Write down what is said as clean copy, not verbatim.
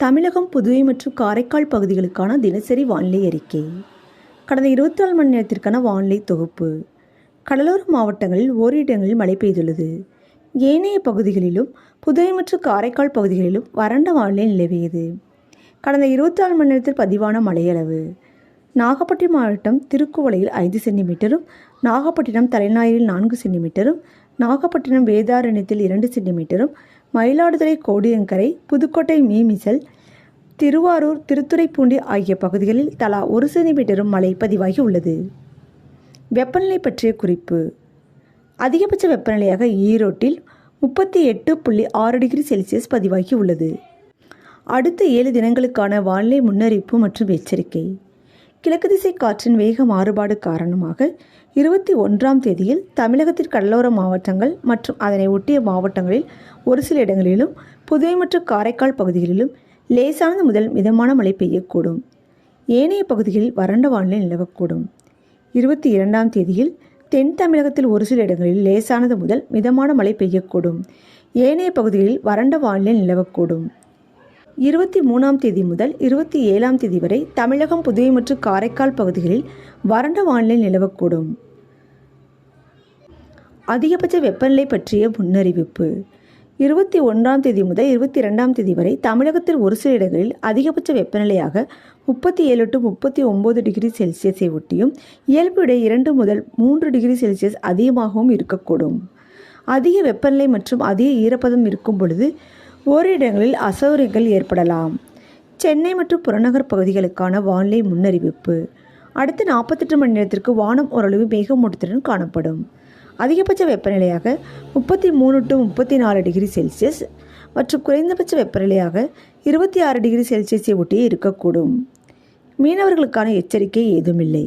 தமிழகம், புதுவை மற்றும் காரைக்கால் பகுதிகளுக்கான தினசரி வானிலை அறிக்கை. கடந்த 24 மணி நேரத்திற்கான வானிலை தொகுப்பு. கடலோர மாவட்டங்களில் ஓரிரு இடங்களில் மழை பெய்துள்ளது. ஏனைய பகுதிகளிலும் புதுவை மற்றும் காரைக்கால் பகுதிகளிலும் வறண்ட வானிலை நிலவியது. கடந்த 24 மணி நேரத்தில் பதிவான மழையளவு: நாகப்பட்டினம் மாவட்டம் திருக்குவளையில் 5 சென்டிமீட்டரும், நாகப்பட்டினம் தலைஞாயிறில் 4 சென்டிமீட்டரும், நாகப்பட்டினம் வேதாரண்யத்தில் 2 சென்டிமீட்டரும், மயிலாடுதுறை கோடியக்கரை, புதுக்கோட்டை மீமிசல், திருவாரூர், திருத்துறைப்பூண்டி ஆகிய பகுதிகளில் தலா 1 சென்டிமீட்டரும் மழை பதிவாகி உள்ளது. வெப்பநிலை பற்றிய குறிப்பு: அதிகபட்ச வெப்பநிலையாக ஈரோட்டில் 38.6 டிகிரி செல்சியஸ் பதிவாகி உள்ளது. அடுத்த 7 தினங்களுக்கான வானிலை முன்னறிவிப்பு மற்றும் எச்சரிக்கை. கிழக்கு திசை காற்றின் வேக மாறுபாடு காரணமாக 21ஆம் தேதியில் தமிழகத்தின் கடலோர மாவட்டங்கள் மற்றும் அதனை ஒட்டிய மாவட்டங்களில் ஒரு சில இடங்களிலும், புதுவை மற்றும் காரைக்கால் பகுதிகளிலும் லேசானது முதல் மிதமான மழை பெய்யக்கூடும். ஏனைய பகுதிகளில் வறண்ட வானிலை நிலவக்கூடும். 22ஆம் தேதியில் தென் தமிழகத்தில் ஒரு சில இடங்களில் லேசானது முதல் மிதமான மழை பெய்யக்கூடும். ஏனைய பகுதிகளில் வறண்ட வானிலை நிலவக்கூடும். 23ஆம் தேதி முதல் 27ஆம் தேதி வரை தமிழகம், புதுவை மற்றும் காரைக்கால் பகுதிகளில் வறண்ட வானிலை நிலவக்கூடும். அதிகபட்ச வெப்பநிலை பற்றிய முன்னறிவிப்பு: 21ஆம் தேதி முதல் 22ஆம் தேதி வரை தமிழகத்தில் ஒரு சில இடங்களில் அதிகபட்ச வெப்பநிலையாக 37 to 39 டிகிரி செல்சியஸை ஒட்டியும், இயல்பை விட 2 முதல் 3 டிகிரி செல்சியஸ் அதிகமாகவும் இருக்கக்கூடும். அதிக வெப்பநிலை மற்றும் அதிக ஈரப்பதம் இருக்கும் பொழுது ஓரிரு இடங்களில் அசௌகரியங்கள் ஏற்படலாம். சென்னை மற்றும் புறநகர் பகுதிகளுக்கான வானிலை முன்னறிவிப்பு: அடுத்த 48 மணி நேரத்திற்கு வானம் ஓரளவு மேகமூட்டத்துடன் காணப்படும். அதிகபட்ச வெப்பநிலையாக 33 to 34 டிகிரி செல்சியஸ் மற்றும் குறைந்தபட்ச வெப்பநிலையாக 26 டிகிரி செல்சியஸை ஒட்டியே இருக்கக்கூடும். மீனவர்களுக்கான எச்சரிக்கை ஏதுமில்லை.